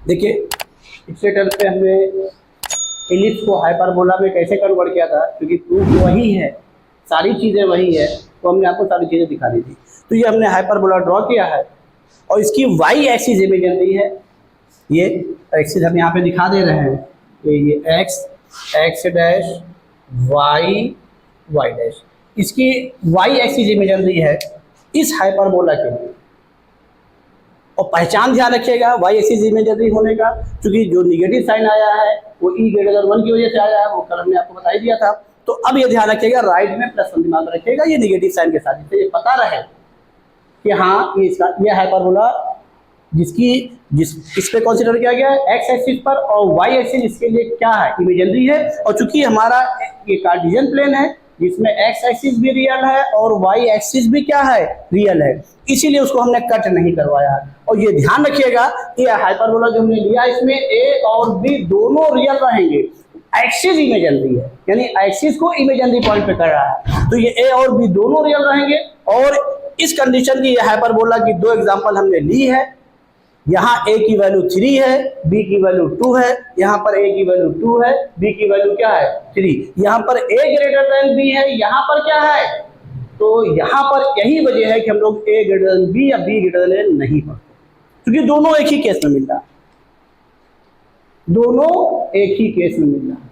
देखिए पिछले टर्म पे हमने इलिप्स को हाइपरबोला में कैसे कन्वर्ट किया था, क्योंकि प्रूफ वही है, सारी चीज़ें वही है, तो हमने आपको सारी चीज़ें दिखा दी थी। तो ये हमने हाइपरबोला ड्रॉ किया है और इसकी वाई एक्सिस इमेजिनरी है। ये एक्सिस हम यहाँ पे दिखा दे रहे हैं कि ये एक्स डैश वाई डैश, इसकी वाई एक्सिस इमेजिनरी है इस हाइपरबोला के लिए। और पहचान ध्यान रखिएगा वाई एक्सिस इमेजिनरी होने का, क्योंकि जो निगेटिव साइन आया है वो ई ग्रेटर देन 1 की वजह से आया है, वो कल हमने आपको बता ही दिया था। तो अब ये ध्यान रखिएगा, राइट में प्लस दिमाग में रखिएगा, ये निगेटिव साइन के साथ, जिससे ये पता रहे कि हाँ ये हाइपरबोला इस पे कंसीडर किया गया है एक्स एक्सिस पर, और वाई एक्सिस इसके लिए क्या है, इमेजिनरी है। और चूंकि हमारा ये कार्टेशियन प्लेन है जिसमें एक्स एक्सिस भी रियल है और वाई एक्सिस भी क्या है, रियल है, इसीलिए उसको हमने कट नहीं करवाया है। और ये ध्यान रखिएगा कि हाइपरबोला जो हमने लिया इसमें ए और बी दोनों रियल रहेंगे, एक्सिस इमेजिनरी है, यानी एक्सिस को इमेजिनरी पॉइंट पे कर रहा है, तो ये ए और बी दोनों रियल रहेंगे। और इस कंडीशन की ये हाइपरबोला की 2 एग्जांपल हमने ली है। यहाँ a की वैल्यू 3 है, b की वैल्यू 2 है, यहाँ पर a की वैल्यू 2 है, b की वैल्यू क्या है 3, यहाँ पर a ग्रेटर देन b है, यहाँ पर क्या है, तो यहाँ पर यही वजह है कि हम लोग a ग्रेटर देन b या b ग्रेटर देन नहीं पढ़ते, क्योंकि दोनों एक ही केस में मिल रहा है, दोनों एक ही केस में मिल रहा है।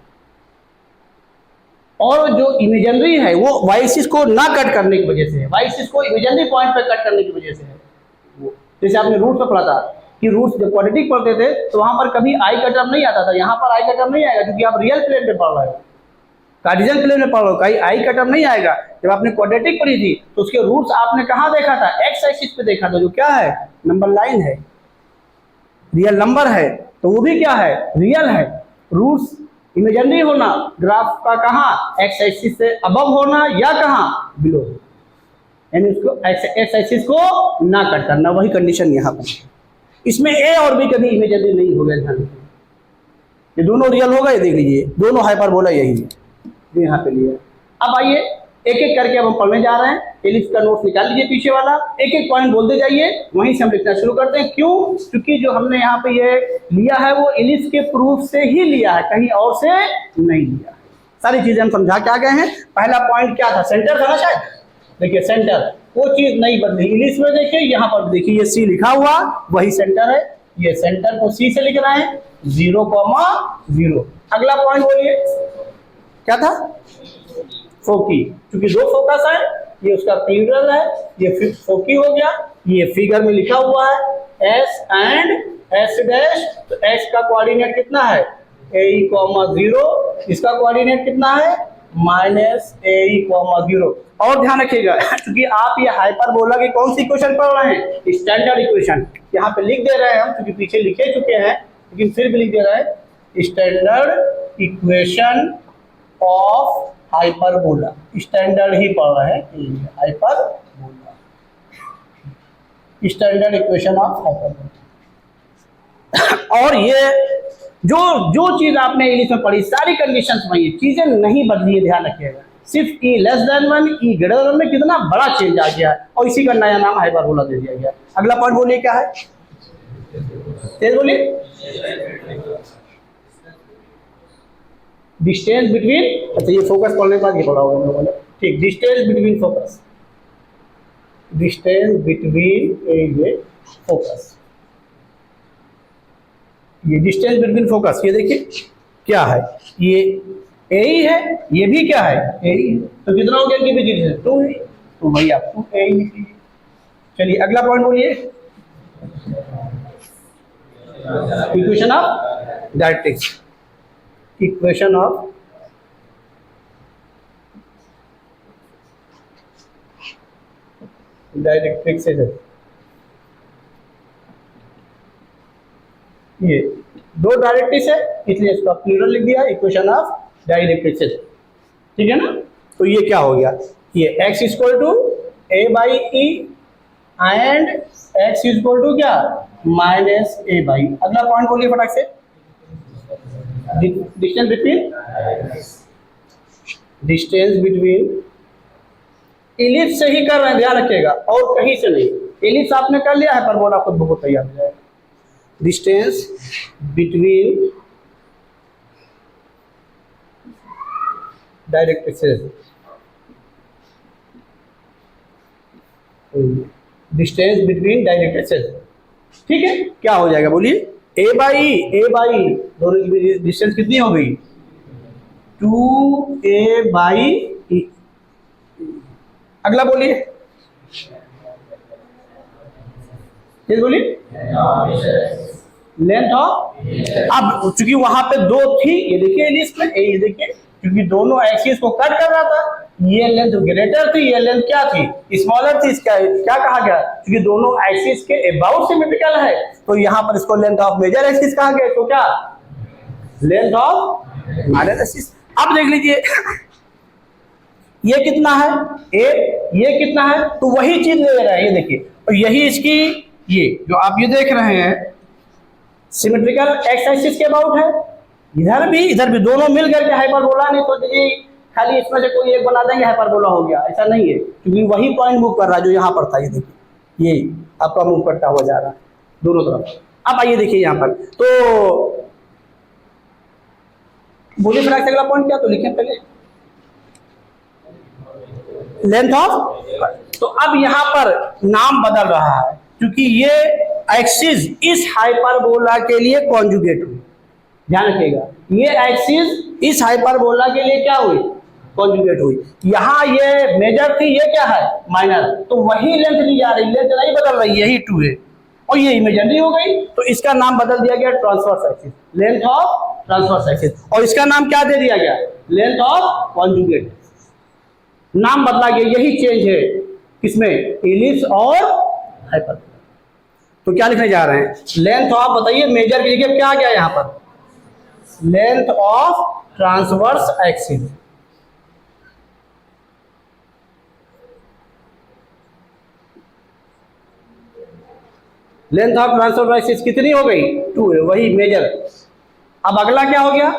और जो इमेजिनरी है वो वाई एक्सिस को ना कट करने की वजह से है, वाई एक्सिस को इमेजिनरी पॉइंट पे कट करने की वजह से है। जैसे आपने रूट्स में पढ़ा था कि रूट्स जब क्वाड्रेटिक पढ़ते थे तो वहां पर कभी आई का टर्म नहीं आता था, यहाँ पर आई का टर्म नहीं आएगा, क्योंकि आप रियल प्लेन पे पढ़ रहे हो, कार्टेशियन प्लेन में पढ़ रहे हो, कहीं आई का टर्म नहीं आएगा। जब आपने क्वाड्रेटिक पढ़ी थी तो उसके रूट्स आपने कहाँ देखा था, एक्स एक्सिस पे देखा था, जो क्या है, नंबर लाइन है, रियल नंबर है, तो वो भी क्या है, रियल है। रूट्स इमेजिनरी होना, ग्राफ का कहाँ, एक्स एक्सिस से अबव होना या कहाँ, बिलो, यानी उसको एक्स एक्सिस को ना कट करना, वही कंडीशन यहाँ पर। इसमें ए और बी कभी इमेजिनरी नहीं हो गया, ध्यान रखिए, ये दोनों रियल होगा, ये देख लीजिए दोनों हाइपरबोला यही है, यहाँ पे लिए। अब आइए एक एक करके अब हम पढ़ने जा रहे हैं। एलिप्स का नोट्स निकाल लीजिए पीछे वाला, एक एक पॉइंट बोलते जाइए, वहीं से हम लिखना शुरू करते हैं। क्यों, क्योंकि जो हमने यहाँ पे ये लिया है वो एलिप्स के प्रूफ से ही लिया है, कहीं और से नहीं लिया। सारी चीजें हम समझा के आ गए हैं। पहला पॉइंट क्या था, सेंटर था ना शायद, देखिए सेंटर, वो चीज नहीं बदली। एलिप्स में देखिए यहाँ पर देखिए ये सी लिखा हुआ वही सेंटर है, ये सेंटर को सी से लिख रहे हैं 0,0। अगला पॉइंट बोलिए क्या था, फोकी, क्योंकि 2 फोकस है, ये उसका प्लूरल है, ये फोकी हो गया, ये फिगर में लिखा हुआ है एस एंड एस डैश, तो एस का कोऑर्डिनेट कितना है AE,0, इसका कोऑर्डिनेट कितना है -AE,0। और ध्यान रखिएगा क्योंकि आप ये हाइपरबोला की कौन सी इक्वेशन पढ़ रहे हैं, स्टैंडर्ड इक्वेशन, यहाँ पे लिख दे रहे हैं हम, क्योंकि पीछे लिखे चुके हैं लेकिन फिर भी लिख दे रहे हैं, standard equation of hyperbola, standard ही पढ़ रहे हैं, hyperbola, standard equation of hyperbola. और ये जो चीज आपने इंग्लिश में पढ़ी सारी कंडीशंस वही, चीजें नहीं बदली है, ध्यान रखिएगा। सिर्फ ई लेस देन 1, ई ग्रेटर देन में कितना बड़ा चेंज आ गया है, और इसी का नया नाम हाइपरबोला दे दिया गया। अगला पॉइंट बोलिए क्या है, तेज बोलिए, डिस्टेंस बिटवीन, अच्छा ये फोकस पढ़ने के बाद ये पढ़ा होगा हम लोगों ने, ठीक, distance between focus, distance between focus, ये डिस्टेंस बिटवीन फोकस, ये देखिए क्या है, ये ए ही है, ये भी क्या है ए ही है, तो कितना हो गया इनके बीच डिस्टेंस 2 है, तो भाई आपको ए ही लिख लीजिए। चलिए अगला पॉइंट बोलिए, equation of directrix, equation of directrix है, ये 2 डायरेक्ट्रिक्स है इसलिए इसका प्लूरल लिख दिया, इक्वेशन ऑफ डायरेक्ट्रिक्स, ठीक है ना। तो ये क्या हो गया, ये x equal to a/e and x equal to क्या -a/e। अगला पॉइंट बोलिए फटाक से, डिस्टेंस बिटवीन इलिप्स से ही कर रहे हैं, ध्यान रखिएगा, और कहीं से नहीं। इलिप्स आपने कर लिया है, परबोला खुद बहुत तैयार हो जाएगा। Distance between directrices, distance between directrices, ठीक है। क्या हो जाएगा बोलिए, ए बाई दोनों की डिस्टेंस कितनी हो गई, 2a/e। अगला बोलिए, ये बोलिए लेंथ ऑफ। अब चूंकि वहां पे दो थी, ये देखिए लिस्ट में, ये देखिए, क्योंकि दोनों एक्सिस को कट कर रहा था, ये लेंथ ग्रेटर थी, ये लेंथ क्या थी, स्मॉलर थी। इसका क्या कहा गया, क्योंकि दोनों एक्सिस के अबाउट सिमेट्रिकल है, तो यहां पर इसको लेंथ ऑफ मेजर एक्सिस कहा गया, तो क्या लेंथ ऑफ माइनर एक्सिस। अब देख लीजिए ये कितना है ए, ये कितना है, तो वही चीज ले रहा है, ये देखिए, और यही इसकी, ये जो आप ये देख रहे हैं सिमेट्रिकल एक्स एक्सिस के अबाउट है, इधर भी दोनों मिल करके हाइपरबोला, नहीं तो जी खाली इसमें से कोई एक बना देंगे हाइपरबोला हो गया, ऐसा नहीं है, क्योंकि वही पॉइंट मूव कर रहा है जो यहाँ पर था, ये देखिए ये आपका मूव करता हुआ जा रहा है दोनों तरफ। अब आइए देखिए यहाँ पर, तो बोलिए फिर अगला पॉइंट क्या, तो लिखें पहले लेंथ ऑफ। तो अब यहाँ पर नाम बदल रहा है, क्योंकि ये एक्सिस इस हाइपरबोला के लिए कॉन्जुगेट हुई, ध्यान रखिएगा, ये एक्सिस इस हाइपरबोला के लिए क्या हुई, कॉन्जुगेट हुई। यहाँ ये मेजर थी, ये क्या है माइनर, तो वही लेंथ ली जा रही, लेंथ नहीं बदल रही, यही 2 है, और ये इमेजिनरी हो गई, तो इसका नाम बदल दिया गया transverse axis, length of transverse axis, और इसका नाम क्या दे दिया गया, लेंथ ऑफ कॉन्जुगेट, नाम बदला गया, यही चेंज है किसमें, इलिप्स और हाइपरबोला। तो क्या लिखने जा रहे हैं, लेंथ ऑफ, बताइए मेजर की जगह क्या आ गया यहाँ पर, length of transverse axis, length of transverse axis कितनी हो गई, 2 है, वही मेजर। अब अगला क्या हो गया,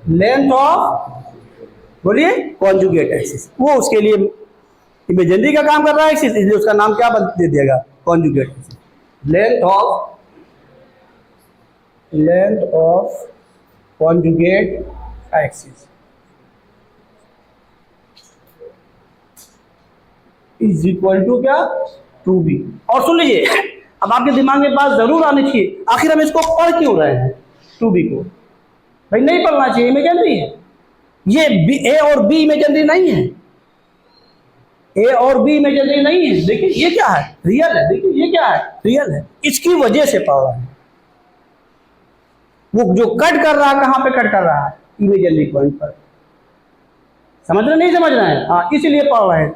लेंथ ऑफ, बोलिए कॉन्जुगेट एक्सिस, वो उसके लिए इमेजिनरी का काम कर रहा है एक्सिस, इसलिए उसका नाम क्या दे दिएगा, conjugate axis. Length of conjugate axis is equal to क्या, 2b। और सुन लीजिए, अब आपके दिमाग में बात जरूर आनी चाहिए, आखिर हम इसको पढ़ क्यों रहे हैं 2b को, भाई नहीं पढ़ना चाहिए, इमेजिनरी है ये, ए और बी इमेजिनरी नहीं है, ए और बी इमेजिनरी नहीं है, देखिए ये क्या है, रियल है, देखिए ये क्या है, रियल है, इसकी वजह से पढ़ रहा है। वो जो कट कर रहा है, कहां पे कट कर रहा है, इमेजिनरी पॉइंट पर, समझ रहे नहीं समझ रहे हैं, हाँ इसीलिए पढ़ रहे हैं,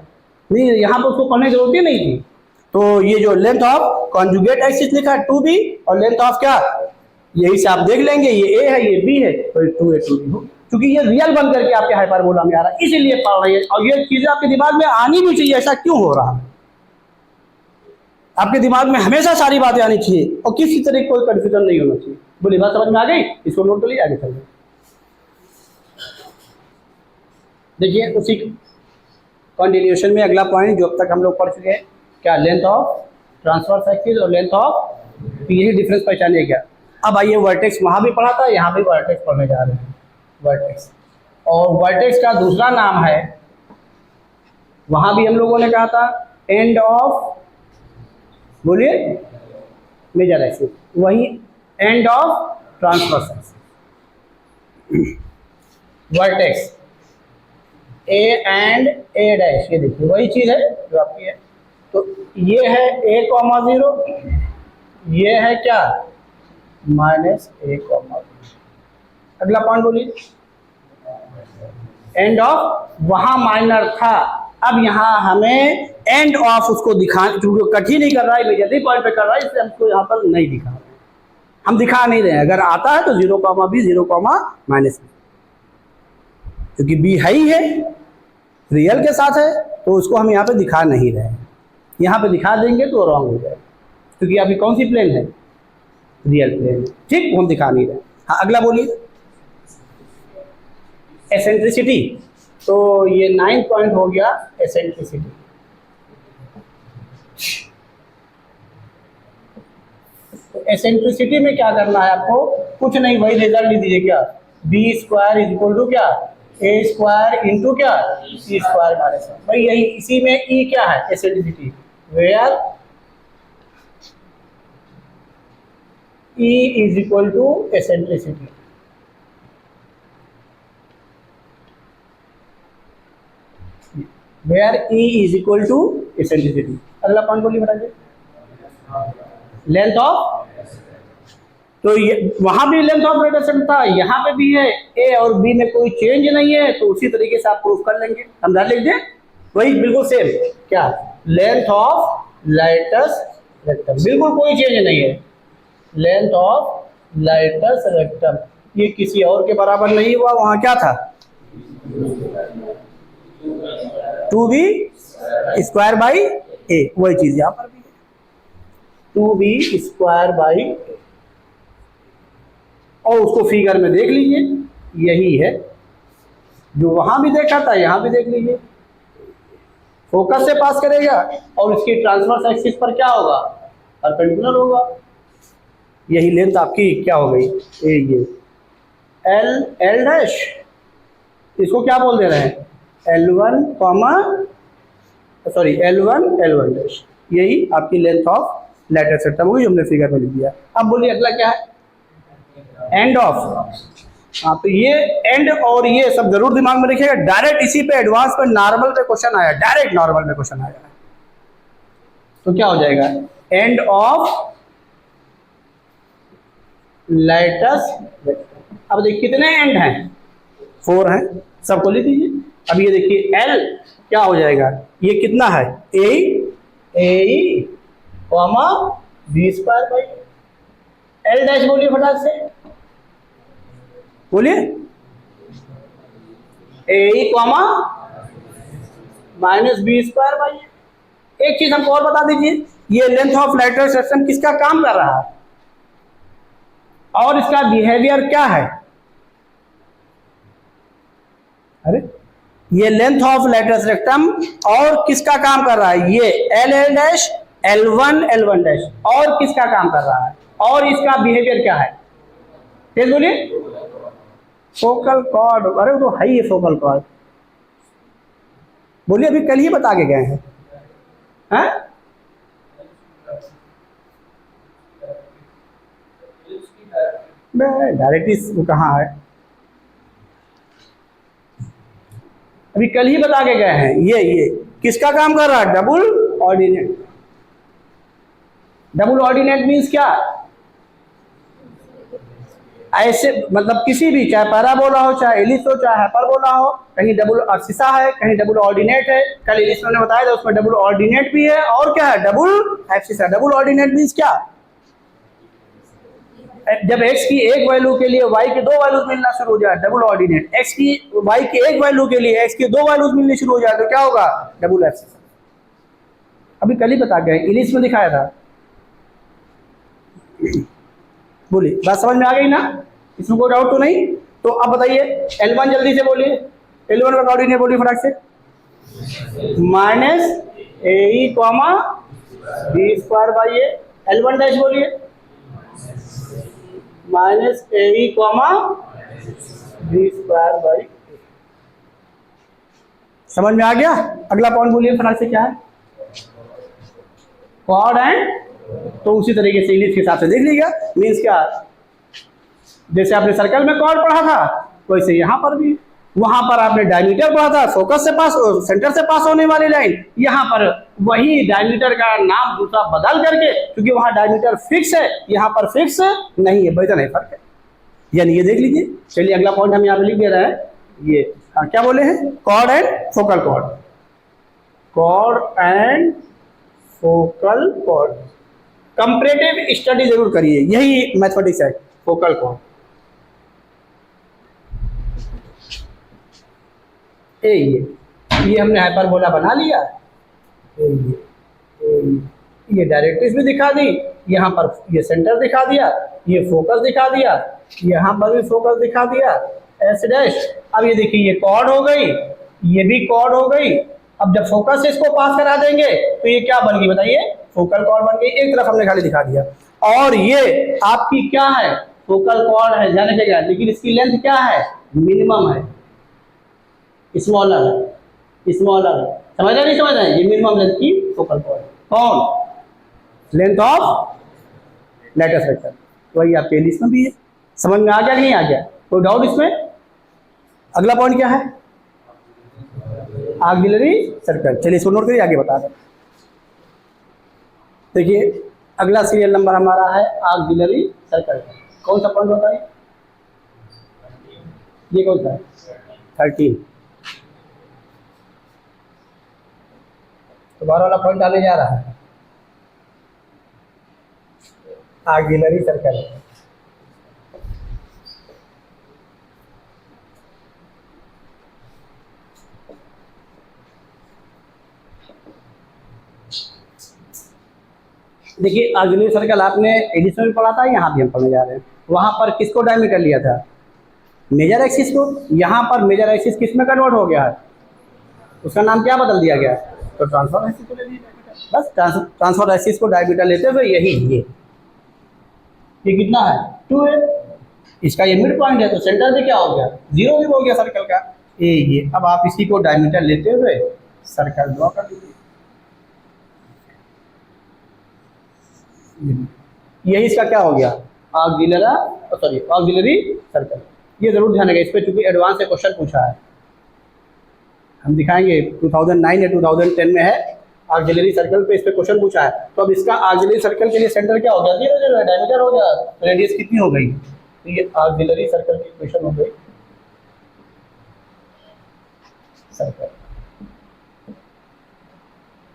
नहीं यहाँ पर उसको पढ़ने की जरूरत ही नहीं थी। तो ये जो लेंथ ऑफ कॉन्जुगेट एक्सिस लिखा है 2b, और लेंथ ऑफ क्या, यही से आप देख लेंगे, ये ए है ये बी है, तो 2a 2b हो, क्योंकि ये रियल बन करके आपके हाइपरबोला में आ रहा है, इसीलिए पढ़ रही है, और ये चीजें आपके दिमाग में आनी भी चाहिए, ऐसा क्यों हो रहा है, आपके दिमाग में हमेशा सारी बातें आनी चाहिए, और किसी तरह कोई कंफ्यूजन नहीं होना चाहिए। बोलिए बात समझ में आ गई, इसको नोट कर लीजिए, आगे चलिए। देखिए उसी कंटिन्यूएशन में अगला पॉइंट जो अब तक हम लोग पढ़ चुके हैं, क्या, लेंथ ऑफ ट्रांसवर्स एक्सिस और लेंथ ऑफ, यही डिफरेंस पहचानिए क्या। अब आइए वर्टेक्स, वहां भी पढ़ा था, यहाँ भी वर्टेक्स पढ़ने जा रहे हैं, वर्टेक्स, और वर्टेक्स का दूसरा नाम है, वहां भी हम लोगों ने कहा था एंड ऑफ, बोलिए मेजर एक्सिस, वही end of transverse axis, vertex A and A dash, ये देखिए वही चीज है जो आपकी है, तो ये है a,0, ये है क्या, -a,0। अगला पॉइंट बोलिए, एंड ऑफ, वहां माइनर था, अब यहाँ हमें एंड ऑफ उसको दिखा, क्योंकि कट ही नहीं कर रहा है, इमीडिएटली पॉइंट पे कर रहा है, इसलिए हमको यहाँ पर नहीं दिखा रहे, हम दिखा नहीं रहे हैं, अगर आता है तो 0,b 0,-b, क्योंकि b है ही है, रियल के साथ है, तो उसको हम यहाँ पे दिखा नहीं रहे हैं, यहाँ पे दिखा देंगे तो रॉन्ग हो जाएगा, क्योंकि अभी कौन सी प्लेन है, रियल प्लेन, ठीक, वो हम दिखा नहीं रहे। हाँ अगला बोलिए, एसेंट्रिसिटी, तो ये 9 पॉइंट हो गया एसेंट्रिसिटी। तो एसेंट्रिसिटी में क्या करना है आपको, कुछ नहीं, वही रिजल्ट लिख दीजिए, क्या b square is equal to क्या ए स्क्वायर इंटू क्या सी स्क्वायर माइनस भाई यही, इसी में ई क्या है eccentricity, where E is equal to eccentricity। Where E is equal to eccentricity। अगला पॉइंट बोलिए बताइए, लेंथ ऑफ, तो वहां भी लेंथ ऑफ रेडिएशन था, यहाँ पे भी है, ए और बी में कोई चेंज नहीं है, तो उसी तरीके से आप प्रूफ कर लेंगे। हम डाल लिख दें वही बिल्कुल सेम, क्या लेंथ ऑफ लाइटस रेक्टम, बिल्कुल कोई चेंज नहीं है, लेंथ ऑफ लाइटस रेक्टम, ये किसी और के बराबर नहीं हुआ, वहां क्या था 2b स्क्वायर बाई ए, वही चीज यहां पर भी है 2b स्क्वायर बाई, और उसको फिगर में देख लीजिए, यही है जो वहां भी देखा था, यहां भी देख लीजिए, फोकस से पास करेगा और इसकी ट्रांसवर्स एक्सिस पर क्या होगा, परपेंडिकुलर होगा, यही लेंथ आपकी क्या हो गई ए, ये एल डैश, इसको क्या बोल दे रहे हैं L1 comma sorry L1 dash, यही आपकी लेंथ ऑफ लाइटस रेक्टम होगी, हमने फिगर में लिख दिया। अब बोलिए अगला क्या है, एंड ऑफ, हाँ तो ये एंड और ये सब जरूर दिमाग में रखिएगा, डायरेक्ट इसी पे एडवांस पे नॉर्मल पे क्वेश्चन आया, डायरेक्ट नॉर्मल में क्वेश्चन आया, तो क्या हो जाएगा एंड ऑफ लाइटस। अब देखिए कितने एंड हैं, 4 हैं, सबको लिख दीजिए। अब ये देखिए L क्या हो जाएगा, ये कितना है a comma b square by l dash, बोलिए फटाक से बोलिए, a comma minus b square by. एक चीज हमको और बता दीजिए, ये लेंथ ऑफ लाइटस रेक्टम किसका काम कर रहा है और इसका बिहेवियर क्या है, अरे ये लेंथ ऑफ लाइटस रेक्टम और किसका काम कर रहा है, ये एल डैश L1 डैश, और किसका काम कर रहा है और इसका बिहेवियर क्या है, तेज बोलिए, फोकल कॉर्ड, अरे वो तो है ही फोकल कॉर्ड, बोलिए अभी कल ही बता के गए हैं, हैं? डायरेक्टिस कहाँ है, अभी कल ही बता के गए हैं, ये किसका काम कर रहा है, double ordinate. Double ordinate means क्या, ऐसे मतलब किसी भी, चाहे पैराबोला हो, चाहे एलिप्स हो, चाहे हाइपरबोला हो, कहीं डबल अब्सिसा है, कहीं डबल ऑर्डिनेट है, कल एलिप्स ने बताया था उसमें डबल ऑर्डिनेट भी है और क्या है डबल अब्सिसा। डबल ऑर्डिनेट मीन्स क्या, जब x की एक वैल्यू के लिए y के 2 वैल्यूज मिलना शुरू हो जाए डबल ऑर्डिनेट, x की y के एक वैल्यू के लिए x की 2 वैल्यूज मिलनी शुरू हो जाए तो क्या होगा डबल अब्सिसा। अभी कल ही बता गए, इंग्लिश में दिखाया था, बोलिए बात समझ में आ गई ना, इसमें कोई डाउट तो नहीं। तो अब बताइए L1 जल्दी से बोलिए, L1 का कोऑर्डिनेट बोलिए फटाक से, minus a comma b square by a, L1 dash बोलिए minus a comma b square by, समझ में आ गया। अगला पॉइंट बोलिए फटाक से क्या है, कॉर्ड एंड, तो उसी तरीके से इंग्लिश के हिसाब से देख लीजिएगा, मीन्स क्या, जैसे आपने सर्कल में कॉर्ड पढ़ा था वैसे यहाँ पर भी, वहां पर आपने डायमीटर पढ़ा था, फोकस से पास, सेंटर से पास होने वाली लाइन, यहाँ पर वही डायमीटर का नाम दूसरा बदल करके, क्योंकि वहां डायमीटर फिक्स है, यहाँ पर फिक्स नहीं है, इतना ही फर्क है, यानी ये देख लीजिए। चलिए अगला पॉइंट हम यहाँ पे लिख दे रहे हैं, ये क्या बोले हैं, chord and focal chord, chord and focal chord, comparative study जरूर करिए, यही मैथमेटिक्स है, फोकल कॉर्ड। ये हमने हाइपरबोला बना लिया, ये डायरेक्ट्रिक्स भी दिखा दी, यहाँ पर ये सेंटर दिखा दिया, ये फोकस दिखा दिया, यहाँ पर भी फोकस दिखा दिया, एस डैश। अब ये देखिए ये कॉर्ड हो गई, ये भी कॉर्ड हो गई। अब जब फोकस से इसको पास करा देंगे तो ये क्या बन गई बताइए, फोकल कॉर्ड बन गई। एक तरफ हमने खाली दिखा दिया। और ये आपकी क्या है, फोकल कॉर्ड है, ध्यान रखिएगा, लेकिन इसकी लेंथ क्या है, मिनिमम है, स्मॉलर है, स्मॉलर है, समझ रहे नहीं समझ रहे, ये मिनिमम लेंथ की फोकल कॉर्ड है। कौन, लेंथ ऑफ लेटेस्ट वेक्टर, वही आपके लिस्ट में भी है। समझ में आ गया कि नहीं आ गया, कोई डाउट इसमें? अगला पॉइंट क्या है, ऑक्सिलरी सर्कल। चलिए इसको नोट करिए, आगे बता दें। देखिए अगला सीरियल नंबर हमारा है ऑक्सिलरी सर्कल। कौन सा पॉइंट होता है ये, कौन सा है, 13। तो 12 वाला पॉइंट आने जा रहा है, ऑक्सिलरी सर्कल। देखिए ऑक्सिलरी सर्कल आपने एडिशन में पढ़ा था, यहाँ भी हम पढ़ने जा रहे हैं। वहाँ पर किसको डायमीटर लिया था, मेजर एक्सिस को। यहाँ पर मेजर एक्सिस किस में कन्वर्ट हो गया है, उसका नाम क्या बदल दिया गया, तो ट्रांसफर एक्सिस को ले लिया। बस ट्रांसफर एक्सिस को डायमीटर लेते हुए यही ये कितना है, 2 है। इसका ये मिड पॉइंट है, तो सेंटर पे क्या हो गया, 0 भी हो गया सर्कल का, ये। अब आप इसी को डायमीटर लेते हुए सर्कल ड्रॉ कर दीजिए। यही इसका क्या हो गया, ऑक्सिलरी सर्कल। ये जरूर ध्यान रखिए, इस पर चूंकि एडवांस से क्वेश्चन पूछा है, हम दिखाएंगे 2009 या 2010 में है ऑक्सिलरी सर्कल पे, इस पे क्वेश्चन पूछा है। तो अब इसका ऑक्सिलरी सर्कल के लिए सेंटर क्या हो गया, 0 0 डायमीटर हो गया, तो रेडियस कितनी हो गई, तो ये ऑक्सिलरी सर्कल की इक्वेशन हो गई। सर्कल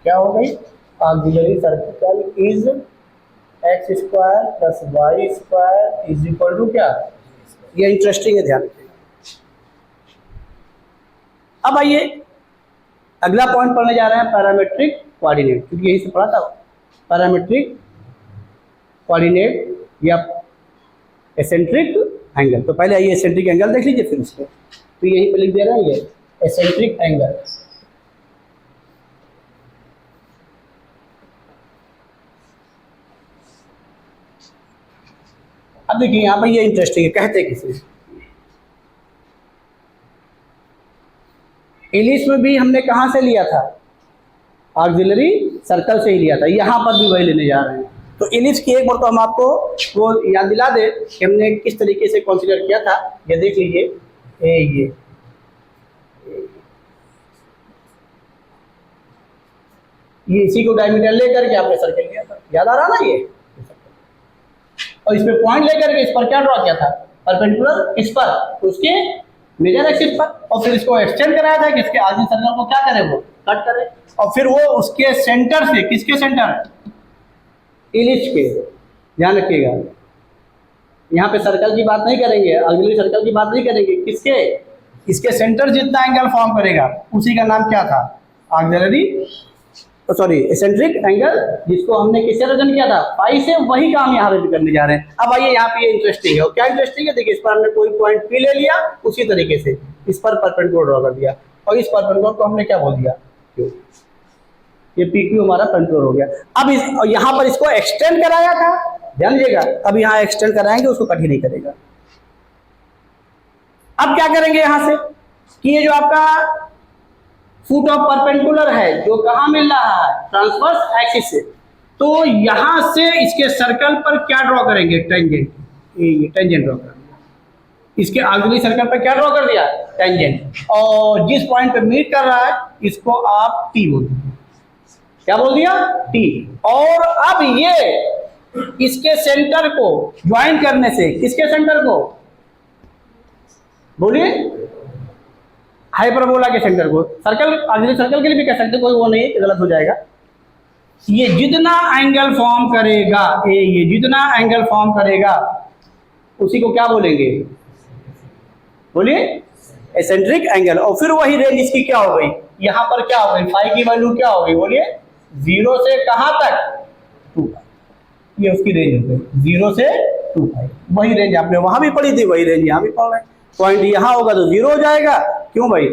क्या हो गई, auxiliary circle is x square plus y square is equal to क्या, ये इंटरेस्टिंग है, ध्यान रखिएगा। अब आइए अगला पॉइंट पढ़ने जा रहे हैं, पैरामेट्रिक कोऑर्डिनेट, क्योंकि यही से पढ़ा था पैरामेट्रिक कोऑर्डिनेट या एसेंट्रिक एंगल। तो पहले आइए एसेंट्रिक एंगल देख लीजिए, फिर उसको तो यहीं पे लिख दे रहे हैं, ये एसेंट्रिक एंगल। अब देखिए यहाँ पर ये इंटरेस्टिंग है, कहते किसे, इलिप्स में भी हमने कहाँ से लिया था, ऑक्सिलरी सर्कल से ही लिया था, यहाँ पर भी वही लेने जा रहे हैं। तो इलिप्स की एक बार तो हम आपको वो याद दिला दे कि हमने किस तरीके से कंसीडर किया था, ये देख लीजिए, ये इसी को डायमीटर लेकर के आपने सर्कल लिया था, याद आ रहा ना ये, और इस पे पॉइंट लेकर के इस पर क्या ड्रॉ किया था, परपेंडिकुलर इस पर, तो उसके मेजर एक्सिस पर, और फिर इसको एक्सटेंड कराया था कि इसके आगे सर्कल को क्या करे, वो कट करे, और फिर वो उसके सेंटर से, किसके सेंटर, इलिप्स के, ध्यान रखिएगा यहाँ पे सर्कल की बात नहीं करेंगे, ऑक्सिलरी सर्कल की बात नहीं करेंगे, किसके, इसके सेंटर जितना एंगल फॉर्म करेगा उसी का नाम क्या था, ऑक्सिलरी एसेंट्रिक एंगल, जिसको हमने किससे रिप्रेजेंट किया था, पाई से, वही काम यहाँ पे करने जा रहे हैं। अब आइए यहाँ पे इंटरेस्टिंग है, और क्या इंटरेस्टिंग है, देखिए इस पर हमने कोई पॉइंट पी ले लिया, उसी तरीके से इस पर परपेंडिकुलर ड्रॉ कर दिया, और इस परपेंडिकुलर को हमने क्या बोल दिया, क्यू। ये पी क्यू हमारा परपेंडिकुलर हो गया। अब इस यहाँ पर इसको एक्सटेंड कराया था, ध्यान दीजिएगा, अब यहाँ एक्सटेंड कराएंगे, उसको कट ही नहीं करेगा। अब क्या करेंगे यहाँ से कि ये जो आपका फुट ऑफ परपेंडिकुलर है, जो कहाँ मिल रहा है, ट्रांसवर्स एक्सिस से, तो यहां से इसके सर्कल पर क्या ड्रॉ करेंगे, टेंजेंट, ये टेंजेंट ड्रॉ करेंगे। इसके ऑक्सिलरी सर्कल पर क्या ड्रॉ कर दिया, टेंजेंट, और जिस पॉइंट पे मीट कर रहा है इसको आप टी बोल दीजिए, क्या बोल दिया, टी। और अब ये इसके सेंटर को ज्वाइन करने से, किसके सेंटर को बोलिए, हाइपरबोला के सेंटर को, सर्कल ऑक्सिलरी सर्कल के लिए भी कह सकते, कोई वो नहीं है, गलत हो जाएगा। ये जितना एंगल फॉर्म करेगा, ये जितना एंगल फॉर्म करेगा उसी को क्या बोलेंगे, बोलिए एसेंट्रिक एंगल। और फिर वही रेंज इसकी क्या हो गई, यहाँ पर क्या हो गई, फाई की वैल्यू क्या हो गई, बोलिए 0 से कहाँ तक, 2 पाई, ये उसकी रेंज हो गई, 0 से 2 पाई। वही रेंज आपने वहां भी पढ़ी थी, वही रेंज यहाँ भी पढ़ रहे हैं। पॉइंट यहाँ होगा तो 0 हो जाएगा, क्यों भाई,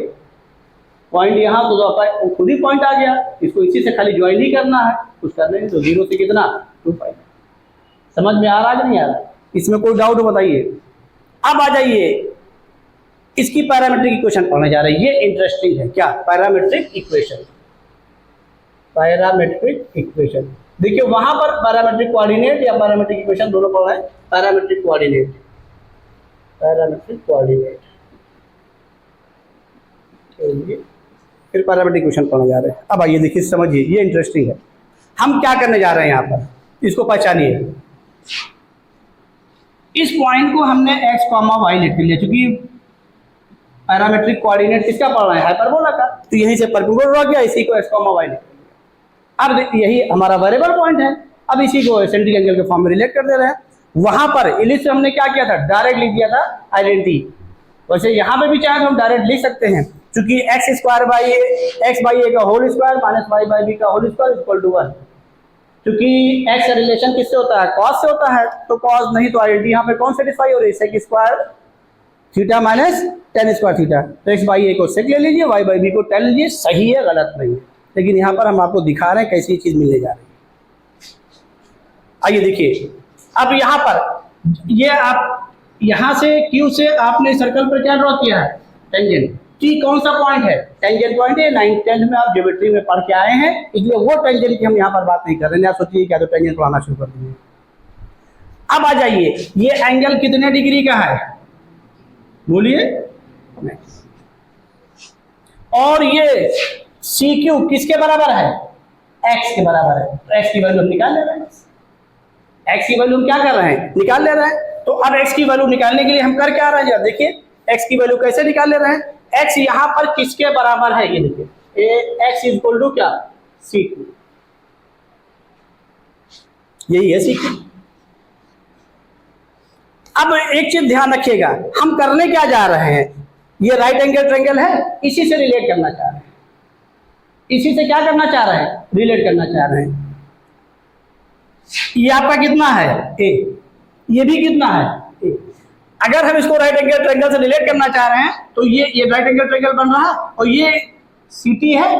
पॉइंट यहाँ तो खुद ही पॉइंट आ गया, इसको इसी से खाली ज्वाइन ही करना है, कुछ करना नहीं, तो 0 से कितना, 2 पाई। समझ में आ रहा है कि नहीं आ रहा? इसमें कोई डाउट हो बताइए। अब आ जाइए, इसकी पैरामीट्रिक इक्वेशन पढ़ने जा रहे हैं। ये इंटरेस्टिंग है। क्या? Parametric equation. पैरामीट्रिक इक्वेशन देखिए, वहां पर पैरामीट्रिक कोऑर्डिनेट या पैरामीट्रिक इक्वेशन दोनों पढ़ रहे हैं। पैरामीट्रिक कोऑर्डिनेट, पैरामीट्रिक कोऑर्डिनेट, फिर पैरामीट्रिक इक्वेशन पढ़ने जा रहे हैं। अब आइए देखिए, समझिए, ये इंटरेस्टिंग है। हम क्या करने जा रहे हैं यहाँ पर, इसको पहचानिए। इस पॉइंट को हमने x, y लिख लिया, क्योंकि पैरामीट्रिक कोऑर्डिनेट किसका पढ़ रहे हैं? हाइपरबोला का। तो यहीं से परपेंडिकुलर ड्रॉ किया, इसी को x, y लिख लिया। अब यही हमारा वेरिएबल पॉइंट है। अब इसी को एसेंट्रिक एंगल के फॉर्म में रिलेट कर दे रहे हैं। वहां पर इलिप्स से हमने क्या किया था? डायरेक्ट लिख दिया था आइडेंटिटी। वैसे यहाँ पे भी चाहे तो हम डायरेक्ट लिख सकते हैं, क्योंकि x square by x by a का whole square minus y by b का होल स्क्वायर इक्वल टू 1। क्योंकि x का रिलेशन किससे होता है? cos से होता है। तो cos नहीं तो आइडेंटिटी यहाँ पे कौन सेटिस्फाई हो रही है? Sec square theta minus tan square theta. तो x बाई ए को सेक ले लीजिए, y बाई बी को टेन लीजिए। सही है, गलत नहीं है, लेकिन यहाँ पर हम आपको दिखा रहे हैं कैसी चीज मिलने जा रही है। आइए देखिए, अब यहाँ पर ये आप यहाँ से Q से आपने सर्कल पर क्या ड्रॉ किया है? टेंजेंट। T कौन सा पॉइंट है? टेंजेंट पॉइंट है। 9th 10th में आप ज्योमेट्री में पढ़ के आए हैं, इसलिए वो टेंजेंट की हम यहाँ पर बात नहीं कर रहे हैं। आप सोचिए क्या तो टेंजेंट पढ़ाना शुरू कर दिए। अब आ जाइए, ये एंगल कितने डिग्री का है? बोलिए। और ये CQ किसके बराबर है? x के बराबर है। तो x की वैल्यू हम निकाल ले रहे हैं। x की वैल्यू हम क्या कर रहे हैं? निकाल ले रहे हैं। तो अब x की वैल्यू निकालने के लिए हम कर क्या रहे हैं? देखिए, x की वैल्यू कैसे निकाल ले रहे हैं? x यहाँ पर किसके बराबर है? ये देखिए, x इक्वल टू क्या? CQ। यही है CQ। अब एक चीज ध्यान रखिएगा, हम करने क्या जा रहे हैं? ये राइट एंगल ट्रायंगल है, इसी से रिलेट करना चाह रहे हैं। इसी से क्या करना चाह रहे हैं? रिलेट करना चाह रहे हैं। ये आपका कितना है? a। ये भी कितना है? a। अगर हम इसको राइट एंगल ट्रायंगल से रिलेट करना चाह रहे हैं तो ये राइट एंगल ट्रायंगल बन रहा है, और ये CT है।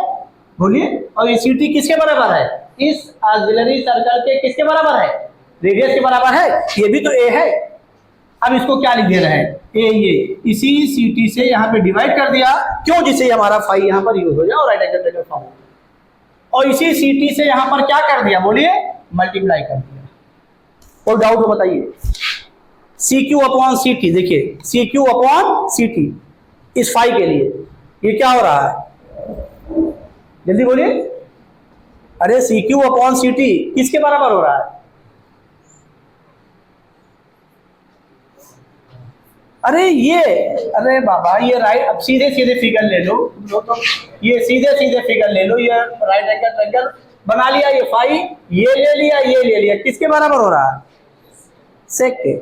बोलिए। और ये CT किसके बराबर है? इस ऑक्सिलरी सर्कल के किसके बराबर है? रेडियस के बराबर है। ये भी तो a है। अब इसको क्या लिख दे रहे हैं? a। ये इसी CT से यहाँ पे डिवाइड कर दिया, क्यों? जिससे हमारा फाई यहाँ पर यूज हो जाए और राइट एंगल ट्रायंगल फॉर्म हो। और इसी CT से यहाँ पर क्या कर दिया? बोलिए, मल्टीप्लाई कर दिया। कोई डाउट हो बताइए? CQ अपॉन CT, देखिए CQ अपॉन CT इस फाई के लिए ये क्या हो रहा है? जल्दी बोलिए। अरे CQ अपॉन CT किसके बराबर हो रहा है? अरे ये, अरे बाबा, ये राइट, अब सीधे सीधे फिगर ले लो तो ये सीधे सीधे फिगर ले लो। ये राइट एंगल ट्रायंगल बना लिया, ये फाई ये ले लिया, ये ले लिया, किसके बराबर हो रहा है? सेक के।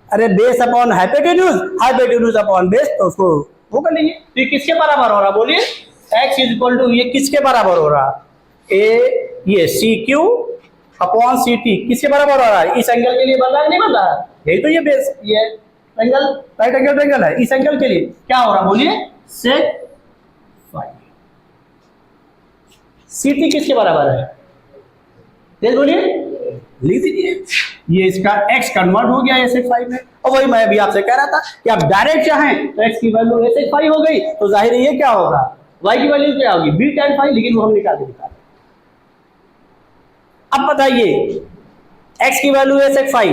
अरे base upon hypotenuse, hypotenuse upon base, तो उसको वो कर लीजिए। तो ये किसके बराबर हो रहा? बोलिए। x इक्वल टू ये किसके बराबर हो रहा? ये CQ अपॉन CT किसके बराबर हो रहा है? इस एंगल के लिए बन रहा है, नहीं बन रहा? यही तो ये बेस, ये एंगल राइट एंगल ट्रायंगल है। इस एंगल के लिए क्या हो रहा? बोलिए, सेक फाई। CT किसके बराबर है? तेज बोलिए, लिख दीजिए। ये इसका x कन्वर्ट हो गया सेक फाई में। और वही मैं अभी आपसे कह रहा था कि आप डायरेक्ट चाहें तो x की वैल्यू सेक फाई हो गई, तो जाहिर है ये क्या होगा? y की वैल्यू क्या होगी? b tan फाई, लेकिन वो हम निकाल देंगे। अब बताइए, x की वैल्यू सेक फाई,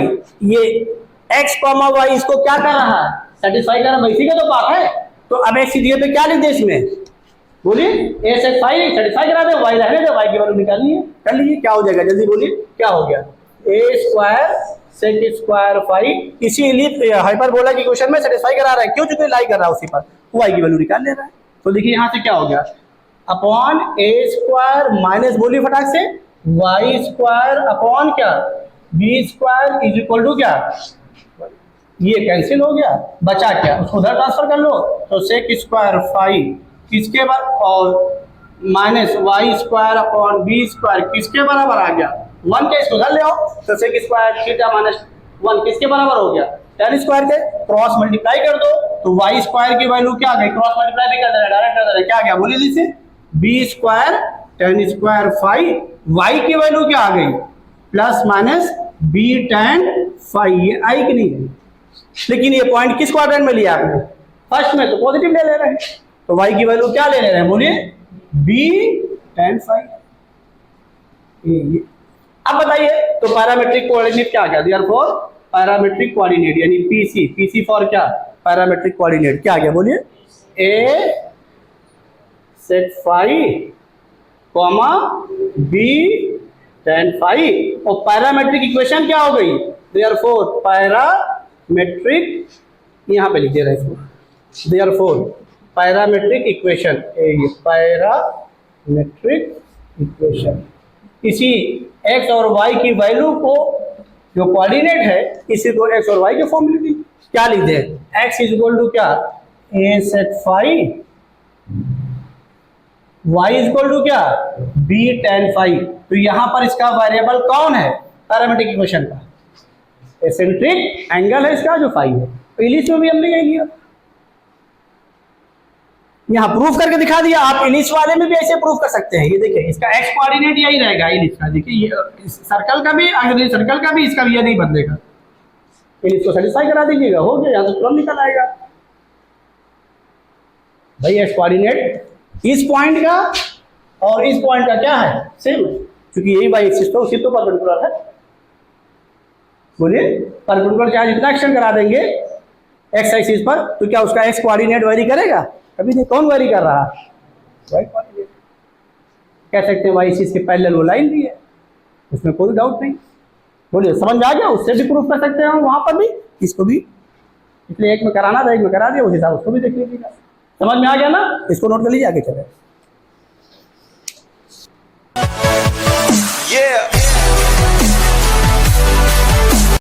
ये x, y इसको क्या कर रहा है? सेटिस्फाई कर रहा है। इसी का तो पार्ट है। तो अब x की जगह पे क्या लिख दे इसमें? बोलिए, a सेक फाई सेटिस्फाई करा दे, y रहने दे, y की वैल्यू निकालिए, कर लीजिए। क्या हो जाएगा? जल्दी बोलिए, क्या हो गया? a square sec square phi, इसीलिए हाइपरबोला की क्वेश्चन में सेटिस्फाई करा रहा है। क्यों? क्योंकि लाई कर रहा है उसी पर, y की वैल्यू निकाल ले रहा है। तो देखिए यहाँ से क्या हो गया? अपॉन a स्क्वायर माइनस, बोलिए फटाक से, y स्क्वायर अपॉन क्या? b square is equal to क्या? ये कैंसिल हो गया, बचा क्या? उसको उधर ट्रांसफर कर लो। तो सेक स्क्वायर फाई किसके बाद, और minus y square upon b square किसके बराबर आ गया? 1 के। इसको उधर ले आओ। तो सेक स्क्वायर थीटा माइनस 1 किसके बराबर हो गया? tan स्क्वायर के। क्रॉस मल्टीप्लाई कर दो तो वाई स्क्वायर की वैल्यू क्या आ गई? क्रॉस मल्टीप्लाई भी कर दे रहा, डायरेक्ट कर दे रहा, क्या आ गया? बोलिए जिसे, b square tan square phi, y की वैल्यू क्या आ गई? Plus minus b tan phi, ये आई कि नहीं है? लेकिन ये पॉइंट किस क्वाड्रेंट में लिया आपने? फर्स्ट में, तो पॉजिटिव ले ले रहे हैं, तो y की वैल्यू क्या ले रहे हैं बोलिए? B tan phi. अब बताइए, तो पैरामेट्रिक कोऑर्डिनेट क्या गया? देयरफॉर पैरामेट्रिक कोऑर्डिनेट यानी पीसी, पीसी फॉर क्या? पैरामेट्रिक कोऑर्डिनेट क्या गया बोलिए? A sec phi comma b tan phi, और पैरामेट्रिक इक्वेशन क्या हो गई? देयरफॉर पैरामेट्रिक, यहाँ पे लिख दे रहे हैं इसको, therefore parametric equation, parametric equation, इसी x और y की वैल्यू को, जो कोऑर्डिनेट है, इसी को x और y के फॉर्म में लिख दी। क्या लिख दे? x इज इक्वल टू क्या? a sec phi, y is equal to क्या? b tan phi. तो यहां पर इसका वेरिएबल कौन है पैरामेट्रिक इक्वेशन का? एसेंट्रिक एंगल है इसका जो फाइव है। तो इलिप्स में भी हमने यही लिया, यहाँ प्रूफ करके दिखा दिया। आप इलिप्स वाले में भी ऐसे प्रूफ कर सकते हैं। ये देखिए, इसका एक्स कोऑर्डिनेट यही रहेगा इलिप्स का। देखिए ये सर्कल का भी, अगर सर्कल का भी, इसका भी ये नहीं बदलेगा। इलिप्स को सेटिस्फाई करा दीजिएगा, हो गया, यहाँ से तुरंत निकल आएगा भाई। एक्स कोऑर्डिनेट इस पॉइंट का और इस पॉइंट का क्या है? सेम है, क्योंकि यही वाई एक्सिस तो उसी तो परपेंडिकुलर है। बोलिए, परपेंडिकुलर चार्ज जितना एक्सटेंड करा देंगे एक्स एक्सिस पर, तो क्या उसका एक्स कोऑर्डिनेट वेरी करेगा? कभी नहीं। कौन वेरी कर रहा है? Y coordinate. कह सकते हैं वाई एक्सिस के पैरेलल वो लाइन भी है, उसमें कोई डाउट नहीं। बोलिए, समझ में आ गया? उससे भी प्रूफ कर सकते हैं हम, वहां पर भी, इसको भी। इसलिए एक में कराना था, एक में करा दिया, उस हिसाब उसको भी देख लीजिएगा। समझ में आ गया ना? इसको नोट कर लीजिए, आगे चले।